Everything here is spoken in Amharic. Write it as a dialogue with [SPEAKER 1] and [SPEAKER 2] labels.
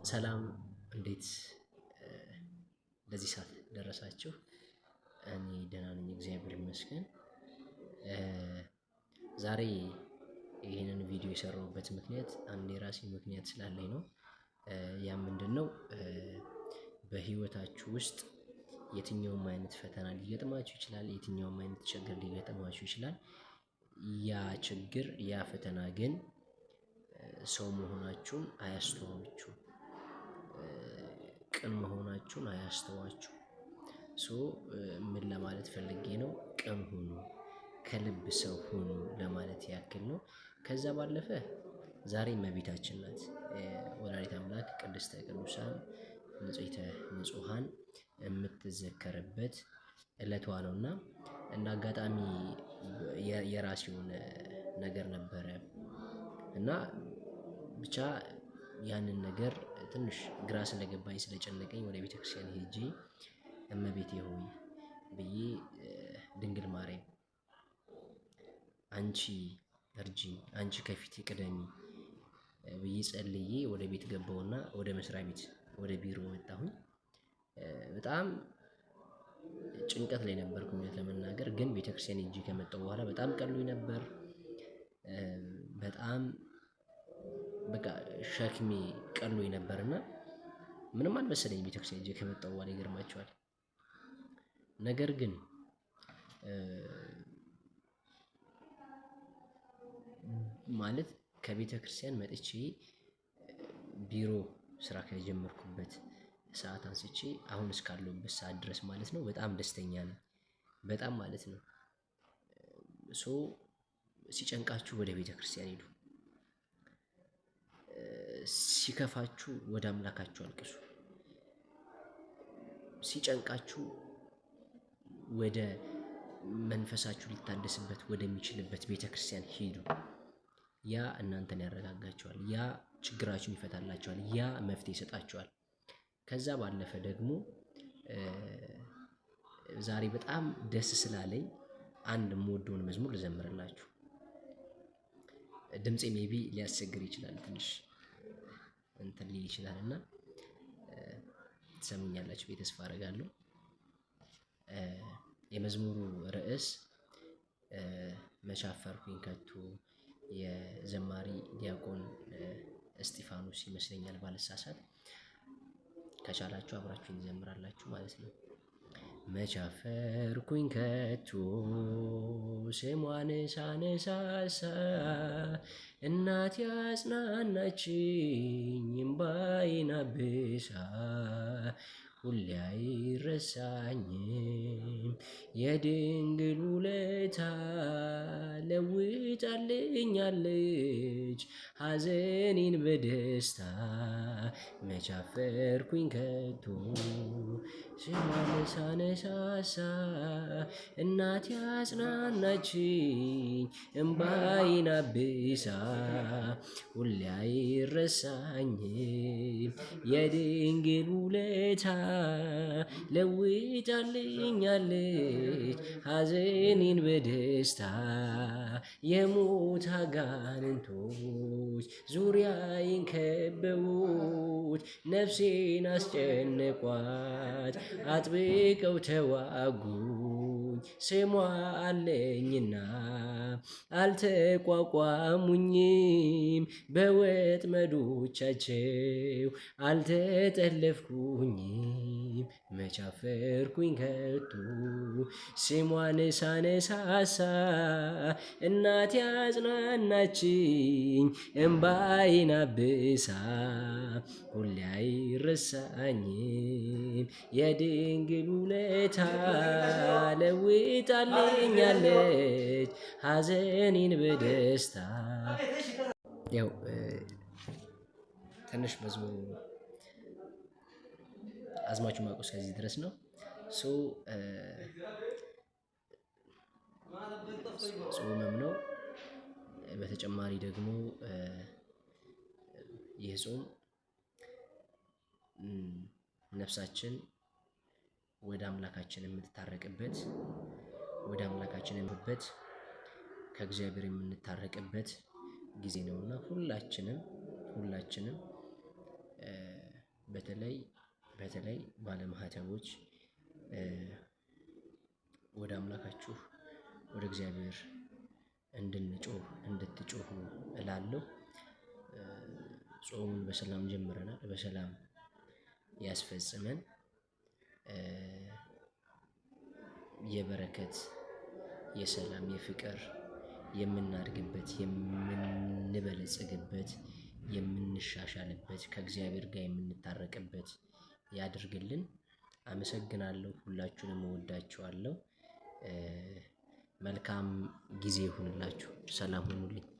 [SPEAKER 1] ሰላም እንዴት ለዚህ ሰዓት ደረሳችሁ? እኔ ደህና ነኝ፣ እግዚአብሔር ይመስገን። ዛሬ ይህንን ቪዲዮ የሰራሁበት ምክንያት አንድ የራሴ ምክንያት ስላለኝ ነው። ያ ምንድነው? በህይወታችሁ ውስጥ የትኛውም አይነት ፈተና ሊገጥማችሁ ይችላል፣ የትኛውም አይነት ችግር ሊገጥማችሁ ይችላል። ያ ችግር ያ ፈተና ግን ሰው መሆናችሁን አያስተዋችሁም፣ ቅን መሆናችሁን አያስተዋችሁም። ምን ለማለት ፈልጌ ነው? ቅን ሁኑ፣ ከልብ ሰው ሁኑ ለማለት ያክል ነው። ከዛ ባለፈ ዛሬ እመቤታችን ናት፣ ወላዲተ አምላክ ቅድስተ ቅዱሳን ንጽሕተ ንጹሐን የምትዘከርበት ዕለቷ ነውና እና አጋጣሚ የራሴ የሆነ ነገር ነበረ እና ብቻ ያንን ነገር ትንሽ ግራ ስለገባኝ ስለጨነቀኝ ወደ ቤተክርስቲያን ሄጄ እመቤቴ ሆይ ብዬ ድንግል ማርያም አንቺ እርጂኝ፣ አንቺ ከፊቴ ቅደሚ ብዬ ጸልዬ ወደ ቤት ገባሁና ወደ መስሪያ ቤት ወደ ቢሮ መጣሁኝ። በጣም ጭንቀት ላይ ነበርኩኝ ለመናገር፣ ግን ቤተክርስቲያን ሄጄ ከመጣሁ በኋላ በጣም ቀሎኝ ነበር። በጣም በቃ ሸክሜ ቀሎኝ ነበርና ምንም አልመሰለኝ ቤተክርስቲያን ሄጄ ከመጣሁ በኋላ ይገርማችኋል። ነገር ግን ማለት ከቤተ ክርስቲያን መጥቼ ቢሮ ስራ ከጀመርኩበት ሰዓት አንስቼ አሁን እስካለሁበት ሰዓት ድረስ ማለት ነው በጣም ደስተኛ ነኝ። በጣም ማለት ነው። ሲጨንቃችሁ ወደ ቤተ ክርስቲያን ሄዱ። ሲከፋችሁ ወደ አምላካችሁ አልቅሱ። ሲጨንቃችሁ ወደ መንፈሳችሁ ሊታደስበት ወደሚችልበት ቤተ ክርስቲያን ሄዱ። ያ እናንተን ያረጋጋችኋል። ያ ችግራችሁን ይፈታላችኋል። ያ መፍትሄ ይሰጣችኋል። ከዛ ባለፈ ደግሞ ዛሬ በጣም ደስ ስላለኝ አንድ የምወደውን መዝሙር ልዘምርላችሁ። ድምፄ ሜቢ ሊያስቸግር ይችላል፣ ትንሽ እንትን ሊል ይችላል እና ትሰሙኛላችሁ ብዬ ተስፋ አደርጋለሁ። የመዝሙሩ ርዕስ መቼ አፈርኩኝ ከቶ፣ የዘማሪ ዲያቆን እስጢፋኖስ ይመስለኛል ባልሳሳት። ከቻላችሁ አብራችሁኝ ትዘምራላችሁ ማለት ነው። መቼ አፈርኩኝ ከቶ ስሟን ሳነሳሳ፣ እናቴ አጽናናችኝ እምባዬን አብሳ። ሁሌ አይረሳኝም የድንግል ውለታ፣ ለውጣልኛለች ሐዘኔን በደስታ። መቼ አፈርኩኝ ከቶ ስሟን ሳነሳሳ፣ እናቴ አጽናናችኝ እምባዬን አብሳ። ሁሌ አይረሳኝም የድንግል ውለታ፣ ለውጣልኛለች ሐዘኔን በደስታ። የሞት አጋንንቶች ዙሪያዬን ከበውት፣ ነፍሴን አስጨነቋት አጥብቀው ተዋጉኝ። ስሟ አለኝና አልተቋቋሙኝም፣ በወጥመዶቻቸው አልተጠለፍኩኝም። መቼ አፈርኩኝ ከቶ ስሟን ሳነሳሳ፣ እናቴ አጽናናችኝ እምባዬን አብሳ። ሁሌ አይረሳኝም የድንግል ውለታ፣ ለውጣልኛለች ሐዘኔን በደስታ። ያው ትንሽ መዝሙሩ አዝማችሁ ማቆስ ከዚህ ድረስ ነው። ጾምም ነው። በተጨማሪ ደግሞ ይህ ጾም ነፍሳችን ወደ አምላካችን የምትታረቅበት፣ ወደ አምላካችን የምንበት፣ ከእግዚአብሔር የምንታረቅበት ጊዜ ነውና ሁላችንም በተለይ በተለይ ባለማህተቦች ወደ አምላካችሁ ወደ እግዚአብሔር እንድትጮሁ እላለሁ። ጾሙን በሰላም ጀምረናል፣ በሰላም ያስፈጽመን። የበረከት፣ የሰላም፣ የፍቅር የምናድግበት፣ የምንበለጽግበት፣ የምንሻሻልበት፣ ከእግዚአብሔር ጋር የምንታረቅበት ያድርግልን። አመሰግናለሁ። ሁላችሁንም እወዳችኋለሁ። መልካም ጊዜ ይሁንላችሁ። ሰላም ሁኑልኝ።